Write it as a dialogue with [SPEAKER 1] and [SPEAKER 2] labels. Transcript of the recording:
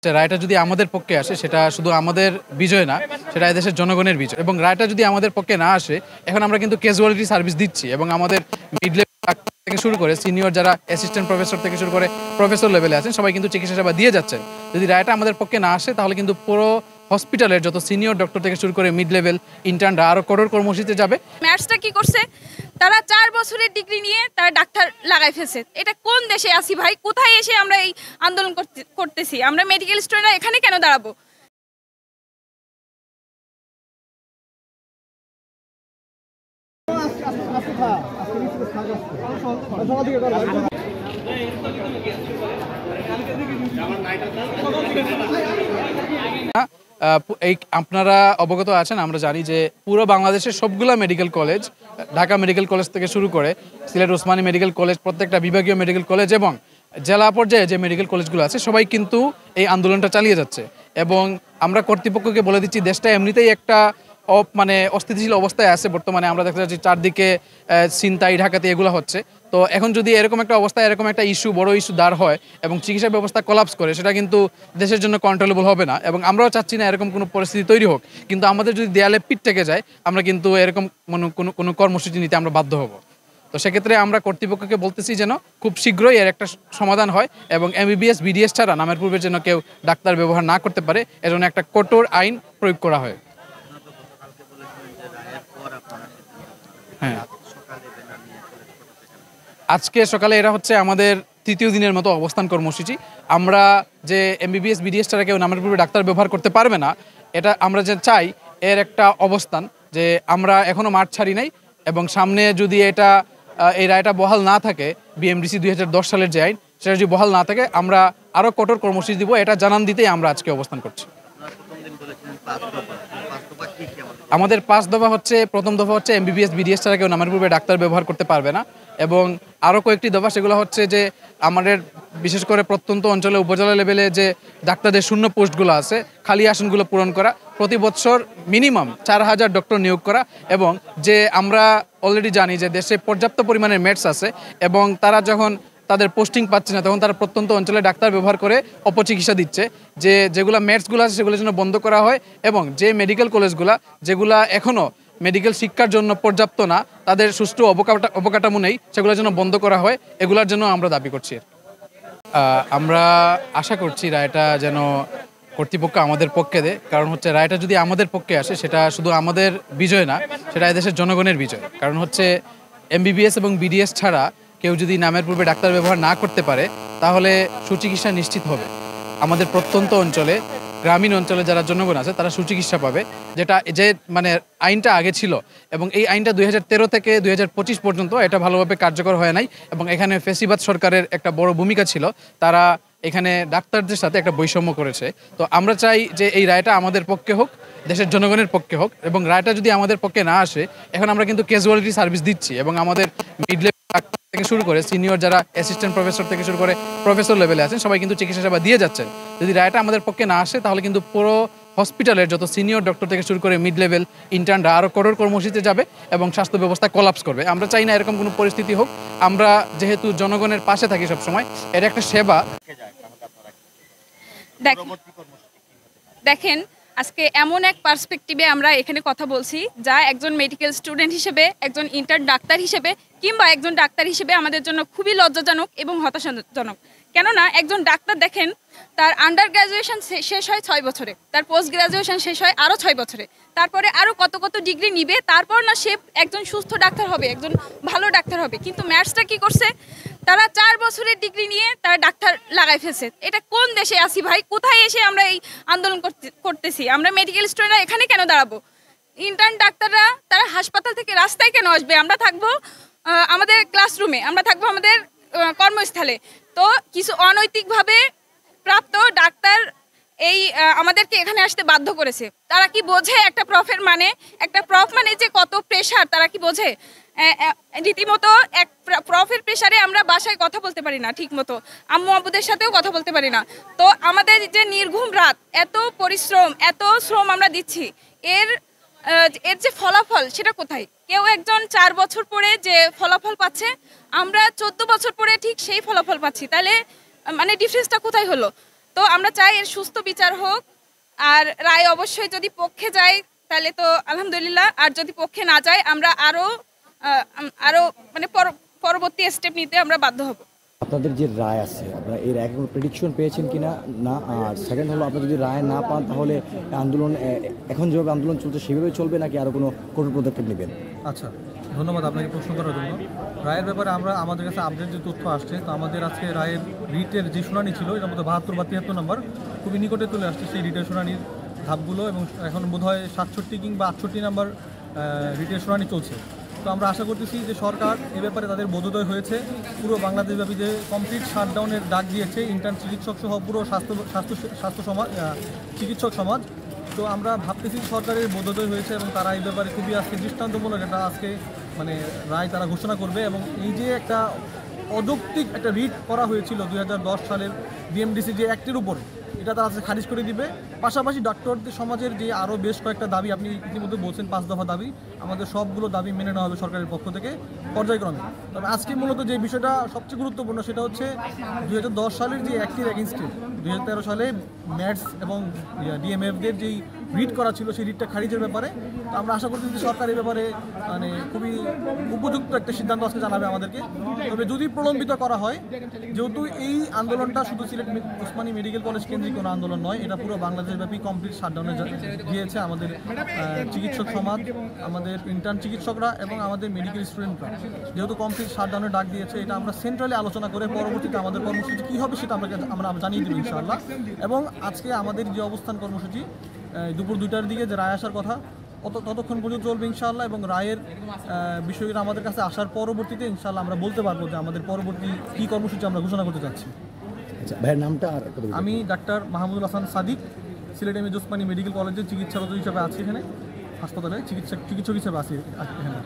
[SPEAKER 1] রায়টা যদি আমাদের পক্ষে আসে সেটা শুধু আমাদের বিজয় না, সেটা এদেশের জনগণের বিজয়। এবং রায়টা যদি আমাদের পক্ষে না আসে, এখন আমরা কিন্তু ক্যাজুয়ালিটি সার্ভিস দিচ্ছি এবং আমাদের মিড লেভেল থেকে শুরু করে সিনিয়র যারা অ্যাসিস্ট্যান্ট প্রফেসর থেকে শুরু করে প্রফেসর লেভেলে আছেন সবাই কিন্তু চিকিৎসা সেবা দিয়ে যাচ্ছেন। যদি রায়টা আমাদের পক্ষে না আসে তাহলে কিন্তু পুরো হসপিটালের যত সিনিয়র ডক্টর থেকে শুরু করে মিড লেভেল ইন্টার্নরা আরও কঠোর কর্মসূচিতে যাবে।
[SPEAKER 2] ম্যাথসটা কি করছে, তারা 4 বছরের ডিগ্রি নিয়ে তারা ডাক্তার লাগাই ফেলছে। এটা কোন দেশে আছি ভাই? কোথায় এসে আমরা এই আন্দোলন করতেছি? আমরা মেডিকেল স্টুডেন্টরা এখানে কেন দাঁড়াবো?
[SPEAKER 1] এই আপনারা অবগত আছেন, আমরা জানি যে পুরো বাংলাদেশের সবগুলা medical college, Dhaka medical college থেকে শুরু করে সিলেট ওসমানী মেডিকেল কলেজ, প্রত্যেকটা বিভাগীয় মেডিকেল কলেজ এবং জেলা পর্যায়ে যে মেডিকেল কলেজগুলো আছে সবাই কিন্তু এই আন্দোলনটা চালিয়ে যাচ্ছে। এবং আমরা কর্তৃপক্ষকে বলে দিচ্ছি, দেশটা এমনিতেই একটা অস্থিতিশীল অবস্থায় আছে বর্তমানে। আমরা দেখতে পাচ্ছি চারদিকে ছিনতাই ডাকাতি এগুলো হচ্ছে। তো এখন যদি এরকম একটা অবস্থা, এরকম একটা বড় ইস্যু দাঁড় হয় এবং চিকিৎসা ব্যবস্থা কোলাপস করে, সেটা কিন্তু দেশের জন্য কন্ট্রোলেবল হবে না। এবং আমরাও চাচ্ছি না এরকম কোনো পরিস্থিতি তৈরি হোক। কিন্তু আমাদের যদি দেয়ালে পিঠ থেকে যায়, আমরা কিন্তু এরকম কোনো কর্মসূচি নিতে আমরা বাধ্য হব। তো সেক্ষেত্রে আমরা কর্তৃপক্ষকে বলতেছি যেন খুব শীঘ্রই এর একটা সমাধান হয় এবং MBBS BDS ছাড়া নামের পূর্বে যেন কেউ ডাক্তার ব্যবহার না করতে পারে, এজন্য একটা কঠোর আইন প্রয়োগ করা হয়। হ্যাঁ, আজকে সকালে এরা হচ্ছে আমাদের তৃতীয় দিনের মতো অবস্থান কর্মসূচি। আমরা যে MBBS BDS ছাড়া কেউ নামের পূর্বে ডাক্তার ব্যবহার করতে পারবে না, এটা আমরা যে চাই এর একটা অবস্থান, যে আমরা এখনও মাঠ ছাড়ি নাই এবং সামনে যদি এই রায়টা বহাল না থাকে, BMDC 2010 সালের যে আইন, সেটা যদি বহাল না থাকে, আমরা আরও কঠোর কর্মসূচি দিব, এটা জানান দিতেই আমরা আজকে অবস্থান করছি। আমাদের 5 দফা হচ্ছে, প্রথম দফা হচ্ছে MBBS BDS ছাড়া কেউ নামের পূর্বে ডাক্তার ব্যবহার করতে পারবে না। এবং আরও কয়েকটি দফা, সেগুলো হচ্ছে যে আমাদের বিশেষ করে প্রত্যন্ত অঞ্চলে উপজেলা লেভেলে যে ডাক্তারদের শূন্য পোস্টগুলো আছে, খালি আসনগুলো পূরণ করা, প্রতি বছর মিনিমাম 4000 ডক্টর নিয়োগ করা। এবং যে আমরা অলরেডি জানি যে দেশে পর্যাপ্ত পরিমাণের মেডস আছে এবং তারা যখন তাদের পোস্টিং পাচ্ছে না, তখন তারা প্রত্যন্ত অঞ্চলে ডাক্তার ব্যবহার করে অপচিকিৎসা দিচ্ছে। যেগুলো মেডসগুলো আছে সেগুলো যেন বন্ধ করা হয় এবং যে মেডিকেল কলেজগুলো যেগুলো এখনও মেডিকেল শিক্ষার জন্য পর্যাপ্ত না, তাদের সুষ্ঠু অবকাঠামো নেই, সেগুলো যেন বন্ধ করা হয়, এগুলোর জন্য আমরা দাবি করছি। আমরা আশা করছি রায়টা যেন কর্তৃপক্ষ আমাদের পক্ষে দেয়, কারণ হচ্ছে রায়টা যদি আমাদের পক্ষে আসে সেটা শুধু আমাদের বিজয় না, সেটা এদেশের জনগণের বিজয়। কারণ হচ্ছে MBBS এবং BDS ছাড়া কেউ যদি নামের পূর্বে ডাক্তার ব্যবহার না করতে পারে, তাহলে সুচিকিৎসা নিশ্চিত হবে। আমাদের প্রত্যন্ত অঞ্চলে, গ্রামীণ অঞ্চলে যারা জনগণ আছে তারা সুচিকিৎসা পাবে, যে আইনটা আগে ছিল। এবং এই আইনটা 2013 থেকে 2025 পর্যন্ত এটা ভালোভাবে কার্যকর হয় নাই এবং এখানে ফ্যাসিবাদ সরকারের একটা বড় ভূমিকা ছিল। তারা এখানে ডাক্তারদের সাথে একটা বৈষম্য করেছে। তো আমরা চাই যে এই রায়টা আমাদের পক্ষে হোক, দেশের জনগণের পক্ষে হোক। এবং রায়টা যদি আমাদের পক্ষে না আসে, এখন আমরা কিন্তু ক্যাজুয়ালিটি সার্ভিস দিচ্ছি এবং আমাদের মিড লেভেল থেকে শুরু করে সিনিয়র যারা অ্যাসিস্ট্যান্ট প্রফেসর থেকে শুরু করে প্রফেসর লেভেলে আছেন সবাই কিন্তু চিকিৎসা সেবা দিয়ে যাচ্ছেন। যদি রায়টা আমাদের পক্ষে না আসে তাহলে কিন্তু পুরো হসপিটালের যত সিনিয়র ডক্টর থেকে শুরু করে মিড লেভেল ইন্টার্নরা আরও কঠোর কর্মসূচিতে যাবে এবং স্বাস্থ্য ব্যবস্থা কোলাপস করবে। আমরা চাই না এরকম কোনো পরিস্থিতি হোক। আমরা যেহেতু জনগণের পাশে থাকি সবসময়, এটা একটা সেবা।
[SPEAKER 2] দেখেন, আজকে এমন এক পার্সপেক্টিভে আমরা এখানে কথা বলছি, যা একজন মেডিকেল স্টুডেন্ট হিসেবে, একজন ইন্টার্ন ডাক্তার হিসেবে কিংবা একজন ডাক্তার হিসেবে আমাদের জন্য খুবই লজ্জাজনক এবং হতাশাজনক। কেননা একজন ডাক্তার দেখেন, তার আন্ডার গ্র্যাজুয়েশন শেষ হয় 6 বছরে, তার পোস্ট গ্র্যাজুয়েশন শেষ হয় আরও 6 বছরে, তারপরে আরও কত কত ডিগ্রি নিবে, তারপর না সে একজন সুস্থ ডাক্তার হবে, একজন ভালো ডাক্তার হবে। কিন্তু ম্যাথসটা কি করছে, তারা 4 বছরের ডিগ্রি নিয়ে তারা ডাক্তার লাগাই ফেলছে। এটা কোন দেশে আছি ভাই? কোথায় এসে আমরা এই আন্দোলন করতেছি? আমরা মেডিকেল স্টুডেন্টরা এখানে কেন দাঁড়াবো? ইন্টার্ন ডাক্তাররা তারা হাসপাতাল থেকে রাস্তায় কেন আসবে? আমরা থাকবো আমাদের ক্লাসরুমে, আমরা থাকবো আমাদের কর্মস্থলে। তো কিছু অনৈতিকভাবে প্রাপ্ত ডাক্তার আমাদেরকে এখানে আসতে বাধ্য করেছে। তারা কি বোঝে একটা প্রফের মানে? একটা প্রফ মানে যে কত প্রেশার, তারা কি বোঝে? রীতিমতো এক প্রফের প্রেশারে আমরা বাসায় কথা বলতে পারি না ঠিক মতো, আম্মু আব্বুদের সাথেও কথা বলতে পারি না। তো আমাদের যে নির্ঘুম রাত, এত পরিশ্রম, এত শ্রম আমরা দিচ্ছি, এর যে ফলাফল সেটা কোথায়? কেউ একজন 4 বছর পরে যে ফলাফল পাচ্ছে, আমরা 14 বছর পরে ঠিক সেই ফলাফল পাচ্ছি। তাহলে মানে ডিফারেন্সটা কোথায় হলো? তো আমরা চাই এর সুস্থ বিচার হোক। আর রায় অবশ্যই যদি পক্ষে যায় তাহলে তো আলহামদুলিল্লাহ, আর যদি পক্ষে না যায় আমরা আরো মানে পরবর্তী স্টেপ নিতে আমরা বাধ্য হব।
[SPEAKER 3] আপনাদের যে রায় আছে, আপনারা এই রায় কোনো প্রেডিকশন পেয়েছেন কিনা না? আর সেকেন্ড হলো, আপনারা যদি রায় না পান তাহলে আন্দোলন এখন যেভাবে আন্দোলন চলছে সেভাবে চলবে নাকি আরও কোনো কঠোর পদক্ষেপ নেবেন?
[SPEAKER 4] আচ্ছা, ধন্যবাদ আপনাকে প্রশ্ন করার জন্য। রায়ের ব্যাপারে আমাদের কাছে আপডেট যে তথ্য আসছে, তো আমাদের আজকে রায়ের রিটের যে শুনানি ছিল এটার মধ্যে 72 বা 73 নম্বর খুবই নিকটে চলে আসছে সেই রিটের শুনানির ধাপগুলো, এবং এখন বোধহয় 67 কিংবা 68 নম্বর রিটের শুনানি চলছে। তো আমরা আশা করতেছি যে সরকার এ ব্যাপারে তাদের বোধোদয় হয়েছে। পুরো বাংলাদেশব্যাপী যে কমপ্লিট শাটডাউনের ডাক দিয়েছে ইন্টার্ন চিকিৎসক সহ পুরো স্বাস্থ্য সমাজ, চিকিৎসক সমাজ। তো আমরা ভাবতেছি সরকারের বোধোদয় হয়েছে এবং তারা এই ব্যাপারে খুবই আজকে দৃষ্টান্তমূলক একটা আজকে মানে রায় তারা ঘোষণা করবে। এবং এই যে একটা অযৌক্তিক একটা রিট করা হয়েছিল 2010 সালের বিএমডিসি যে অ্যাক্টের উপরে, এটা তারা আজকে খারিজ করে দিবে। পাশাপাশি ডক্টরদের সমাজের যে আরও বেশ কয়েকটা দাবি আপনি ইতিমধ্যে বলছেন, 5 দফা দাবি, আমাদের সবগুলো দাবি মেনে নেওয়া হবে সরকারের পক্ষ থেকে পর্যায়ক্রমে। তবে আজকে মূলত যে বিষয়টা সবচেয়ে গুরুত্বপূর্ণ সেটা হচ্ছে 2010 সালের যে অ্যাক্টের এগেনস্টে 2013 সালে ম্যাটস এবং ডিএমএফদের যেই রিট করা ছিল সেই রিটটা খারিজের ব্যাপারে। তো আমরা আশা করছি যে সরকার এই ব্যাপারে মানে খুবই উপযুক্ত একটা সিদ্ধান্ত আজকে জানাবে আমাদেরকে। তবে যদি প্রলম্বিত করা হয়, যেহেতু এই আন্দোলনটা শুধু সিলেট ওসমানী মেডিকেল কলেজ কেন্দ্রিক কোনো আন্দোলন নয়, এটা পুরো বাংলাদেশব্যাপী কমপ্লিট শাটডাউনে গিয়েছে আমাদের চিকিৎসক সমাজ, আমাদের ইন্টার্ন চিকিৎসকরা এবং আমাদের মেডিকেল স্টুডেন্টরা যেহেতু কমপ্লিট শাটডাউনে ডাক দিয়েছে, এটা আমরা সেন্ট্রালি আলোচনা করে পরবর্তীতে আমাদের কর্মসূচি কী হবে সেটা আমরা জানিয়ে দেবো ইনশাআল্লাহ। এবং আজকে আমাদের যে অবস্থান কর্মসূচি দুপুর 2টার দিকে যে রায় আসার কথা ততক্ষণ পর্যন্ত চলবে ইনশাআল্লাহ। এবং রায়ের বিষয়টা আমাদের কাছে আসার পরবর্তীতে ইনশাআল্লাহ আমরা বলতে পারবো যে আমাদের পরবর্তী কী কর্মসূচি আমরা ঘোষণা করতে চাচ্ছি।
[SPEAKER 3] আচ্ছা, ভাইয়ের নামটা আর
[SPEAKER 4] আমি doctor Mahmudul Hasan Sadiq, Sylhet M A Osmani medical কলেজের চিকিৎসারত হিসেবে আছি, এখানে হাসপাতালে চিকিৎসক হিসেবে আছি এখানে।